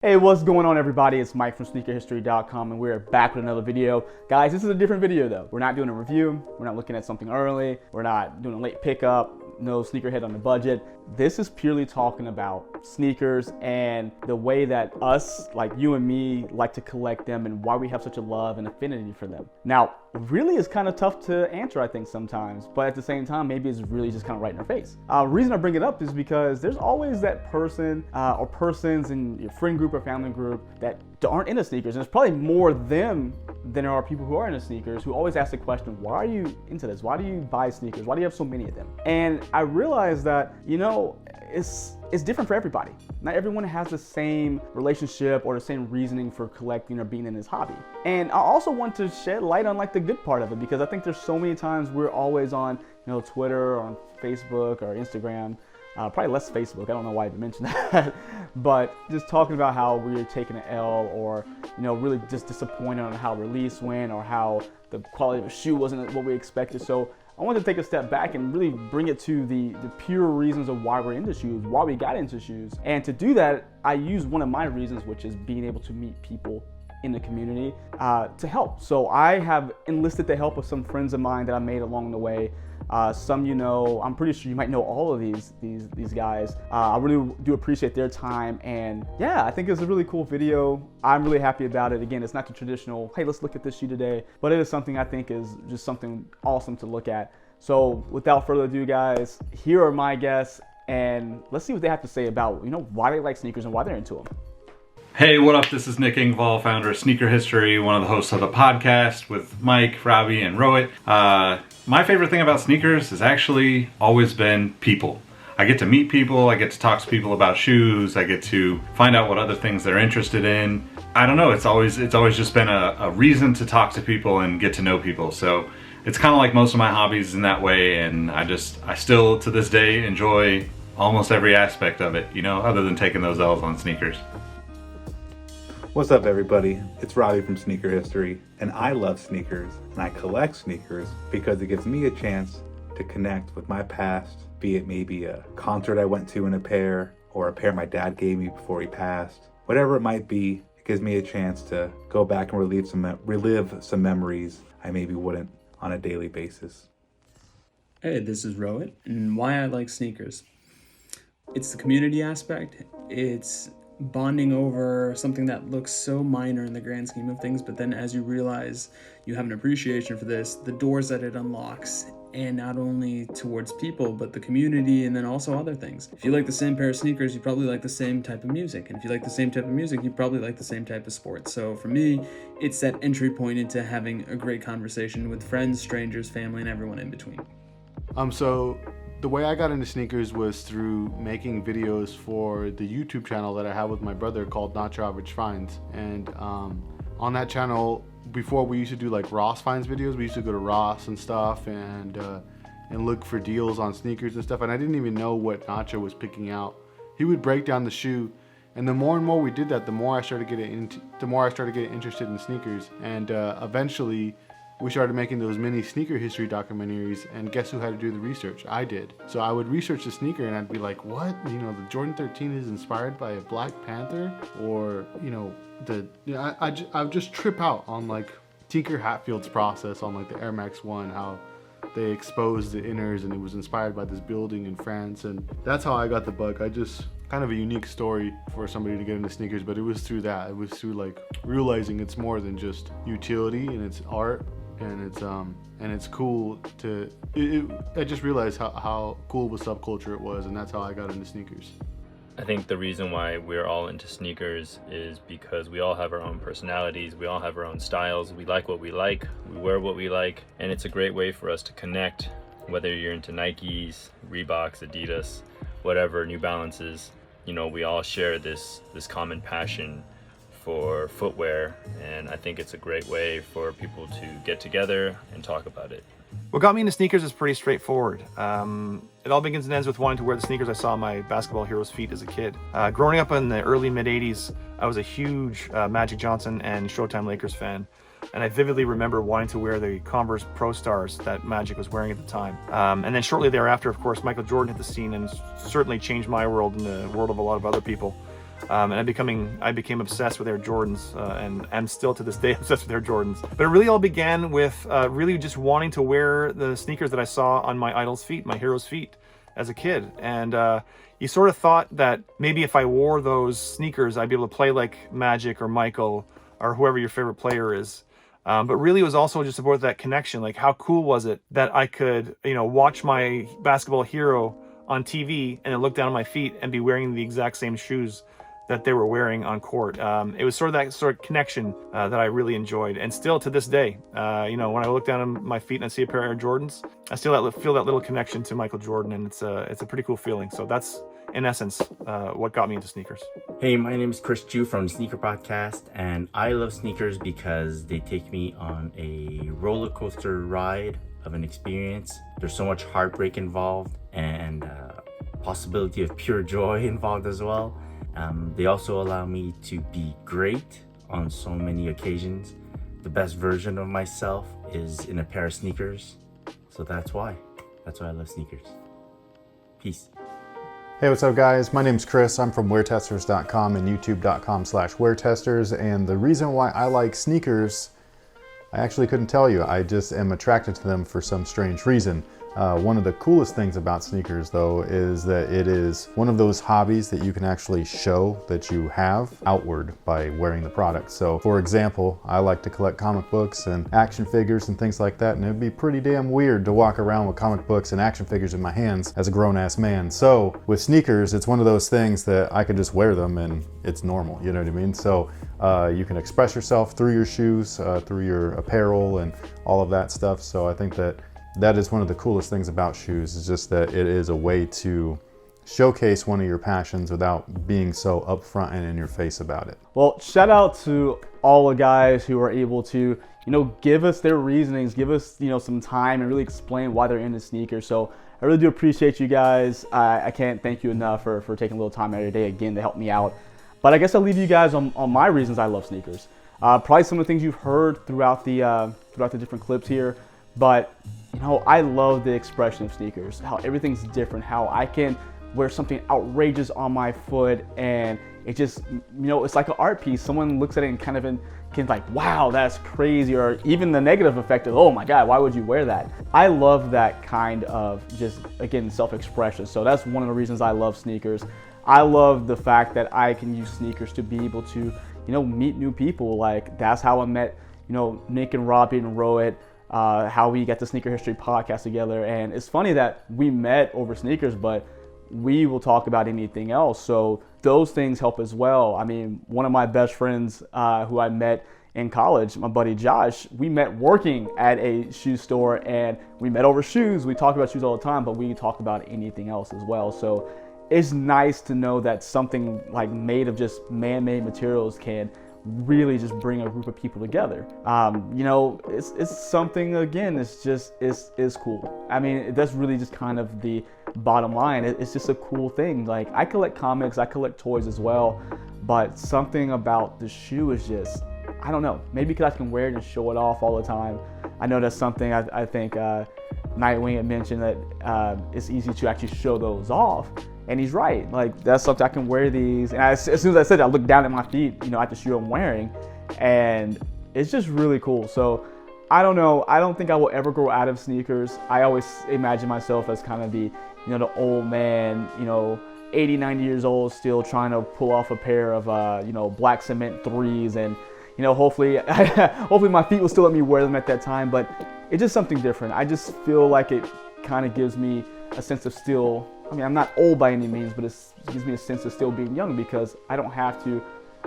Hey, what's going on everybody? It's Mike from sneakerhistory.com and we're back with another video. Guys, this is a different video though. We're not doing a review. We're not looking at something early. We're not doing a late pickup. No sneakerhead on the budget. This is purely talking about sneakers and the way that us, like you and me, like to collect them and why we have such a love and affinity for them. Now, really is kind of tough to answer, I think, sometimes, but at the same time, maybe it's really just kind of right in our face. Reason I bring it up is because there's always that person or persons in your friend group or family group that aren't into sneakers. And there's probably more them than there are people who are into sneakers who always ask the question, why are you into this? Why do you buy sneakers? Why do you have so many of them? And I realized that, it's different for everybody. Not everyone has the same relationship or the same reasoning for collecting or being in this hobby. And I also want to shed light on like the good part of it, because I think there's so many times we're always on, Twitter or on Facebook or Instagram. Probably less Facebook. I don't know why I even mentioned that. But just talking about how we're taking an L or, really just disappointed on how release went or how the quality of a shoe wasn't what we expected. So I wanted to take a step back and really bring it to the pure reasons of why we're into shoes, why we got into shoes. And to do that, I use one of my reasons, which is being able to meet people in the community to help. So I have enlisted the help of some friends of mine that I made along the way. Some I'm pretty sure you might know all of these guys. I really do appreciate their time, and yeah, I think it's a really cool video. I'm really happy about it. Again, it's not the traditional, hey, let's look at this shoe today, but it is something I think is just something awesome to look at. So without further ado, guys, here are my guests, and let's see what they have to say about why they like sneakers and why they're into them. Hey, what up? This is Nick Engvall, founder of Sneaker History, one of the hosts of the podcast with Mike, Robbie, and Rohit. My favorite thing about sneakers has actually always been people. I get to meet people, I get to talk to people about shoes, I get to find out what other things they're interested in. I don't know, it's always just been a reason to talk to people and get to know people. So it's kind of like most of my hobbies in that way, and I still to this day enjoy almost every aspect of it, other than taking those L's on sneakers. What's up everybody, it's Robbie from Sneaker History, and I love sneakers and I collect sneakers because it gives me a chance to connect with my past, be it maybe a concert I went to in a pair or a pair my dad gave me before he passed. Whatever it might be, it gives me a chance to go back and relive some memories I maybe wouldn't on a daily basis. Hey, this is Rohit, and why I like sneakers. It's the community aspect. It's bonding over something that looks so minor in the grand scheme of things, but then as you realize you have an appreciation for this, the doors that it unlocks, and not only towards people, but the community, and then also other things. If you like the same pair of sneakers, you probably like the same type of music. And if you like the same type of music, you probably like the same type of sports. So for me, it's that entry point into having a great conversation with friends, strangers, family, and everyone in between. So the way I got into sneakers was through making videos for the YouTube channel that I have with my brother called Not Your Average Finds. And on that channel, before we used to do like Ross Finds videos, we used to go to Ross and stuff and look for deals on sneakers and stuff. And I didn't even know what Nacho was picking out. He would break down the shoe, and the more and more we did that, the more I started getting interested in sneakers. And eventually, we started making those mini sneaker history documentaries, and guess who had to do the research? I did. So I would research the sneaker and I'd be like, what? The Jordan 13 is inspired by a Black Panther? Or, I would just trip out on like Tinker Hatfield's process on like the Air Max 1, how they exposed the inners and it was inspired by this building in France. And that's how I got the bug. Kind of a unique story for somebody to get into sneakers, but it was through that. It was through like realizing it's more than just utility and it's art. And it's cool to. I just realized how cool of a subculture it was, and that's how I got into sneakers. I think the reason why we're all into sneakers is because we all have our own personalities, we all have our own styles, we like what we like, we wear what we like, and it's a great way for us to connect, whether you're into Nikes, Reeboks, Adidas, whatever, New Balances. We all share this common passion for footwear, and I think it's a great way for people to get together and talk about it. What got me into sneakers is pretty straightforward. It all begins and ends with wanting to wear the sneakers I saw on my basketball heroes' feet as a kid. Growing up in the early mid-'80s, I was a huge Magic Johnson and Showtime Lakers fan. And I vividly remember wanting to wear the Converse Pro Stars that Magic was wearing at the time. And then shortly thereafter, of course, Michael Jordan hit the scene and certainly changed my world and the world of a lot of other people. And I became obsessed with Air Jordans, and am still to this day obsessed with Air Jordans. But it really all began with really just wanting to wear the sneakers that I saw on my idol's feet, my hero's feet, as a kid. And you sort of thought that maybe if I wore those sneakers, I'd be able to play like Magic or Michael or whoever your favorite player is. But really it was also just about that connection. Like, how cool was it that I could, watch my basketball hero on TV and then look down at my feet and be wearing the exact same shoes that they were wearing on court. It was sort of that sort of connection that I really enjoyed, and still to this day, when I look down at my feet and I see a pair of Air Jordans, I still feel that little connection to Michael Jordan, and it's a pretty cool feeling. So that's, in essence, what got me into sneakers. Hey, my name is Chiu from the Sneaker Podcast, and I love sneakers because they take me on a roller coaster ride of an experience. There's so much heartbreak involved, and possibility of pure joy involved as well. They also allow me to be great on so many occasions. The best version of myself is in a pair of sneakers. So that's why I love sneakers. Peace. Hey, what's up guys? My name's Chris. I'm from weartesters.com and youtube.com/weartesters. And the reason why I like sneakers, I actually couldn't tell you. I just am attracted to them for some strange reason. One of the coolest things about sneakers though is that it is one of those hobbies that you can actually show that you have outward by wearing the product. So for example, I like to collect comic books and action figures and things like that, and it'd be pretty damn weird to walk around with comic books and action figures in my hands as a grown-ass man. So with sneakers, it's one of those things that I could just wear them and it's normal, you know what I mean? So you can express yourself through your shoes, through your apparel and all of that stuff. So I think that is one of the coolest things about shoes, is just that it is a way to showcase one of your passions without being so upfront and in your face about it. Well, shout out to all the guys who are able to, give us their reasonings, give us, some time and really explain why they're into sneakers. So I really do appreciate you guys. I can't thank you enough for taking a little time out of your day again to help me out. But I guess I'll leave you guys on my reasons I love sneakers. Probably some of the things you've heard throughout the different clips here, but I love the expression of sneakers, how everything's different, how I can wear something outrageous on my foot and it just, it's like an art piece. Someone looks at it and kind of can like, wow, that's crazy. Or even the negative effect of, oh my God, why would you wear that? I love that kind of just, again, self-expression. So that's one of the reasons I love sneakers. I love the fact that I can use sneakers to be able to, meet new people. Like that's how I met, Nick and Robbie and Rohit. How we got the Sneaker History podcast together. And it's funny that we met over sneakers, but we will talk about anything else. So those things help as well. I mean, one of my best friends who I met in college, my buddy Josh, we met working at a shoe store and we met over shoes. We talk about shoes all the time, but we talk about anything else as well. So it's nice to know that something like made of just man-made materials can really just bring a group of people together. It's something, again, it's cool. I mean, that's really just kind of the bottom line. It's just a cool thing. Like I collect comics, I collect toys as well, but something about the shoe is just, I don't know, maybe because I can wear it and show it off all the time. I know that's something I think Nightwing had mentioned, that it's easy to actually show those off. And he's right. Like that's something I can wear these. And as soon as I said it, I look down at my feet, at the shoe I'm wearing, and it's just really cool. So I don't know. I don't think I will ever grow out of sneakers. I always imagine myself as kind of the, the old man, 80, 90 years old, still trying to pull off a pair of, black cement threes, and hopefully, hopefully my feet will still let me wear them at that time. But it's just something different. I just feel like it kind of gives me a sense of still. I mean, I'm not old by any means, but it gives me a sense of still being young because I don't have to,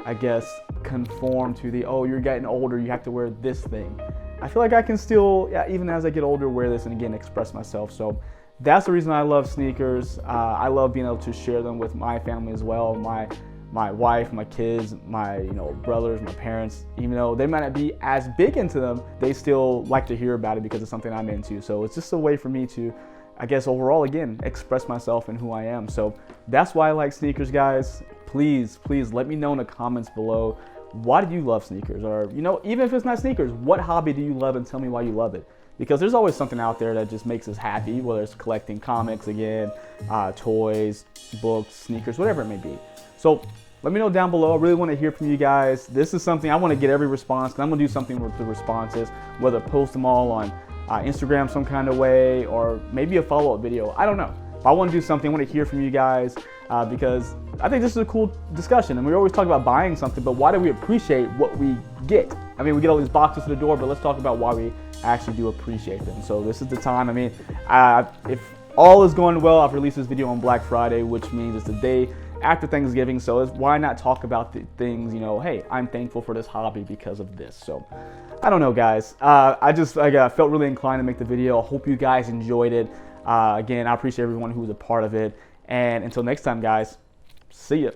I guess, conform to the, oh, you're getting older, you have to wear this thing. I feel like I can still, even as I get older, wear this and again, express myself. So that's the reason I love sneakers. I love being able to share them with my family as well. My wife, my kids, my brothers, my parents, even though they might not be as big into them, they still like to hear about it because it's something I'm into. So it's just a way for me to, I guess, overall, again, express myself and who I am. So that's why I like sneakers, guys. Please let me know in the comments below, why do you love sneakers? Or, even if it's not sneakers, what hobby do you love, and tell me why you love it. Because there's always something out there that just makes us happy, whether it's collecting comics, again, toys, books, sneakers, whatever it may be. So let me know down below. I really want to hear from you guys. This is something I want to get every response, because I'm going to do something with the responses, whether post them all on Instagram some kind of way, or maybe a follow-up video. I don't know. But I want to do something. I want to hear from you guys because I think this is a cool discussion. And we always talk about buying something, but why do we appreciate what we get? I mean, we get all these boxes to the door, but let's talk about why we actually do appreciate them. So this is the time. I mean, if all is going well, I've released this video on Black Friday, which means it's the day after Thanksgiving. So why not talk about the things, you know, hey, I'm thankful for this hobby because of this. So I don't know, guys. I felt really inclined to make the video. I hope you guys enjoyed it. Again, I appreciate everyone who was a part of it. And until next time, guys, see ya.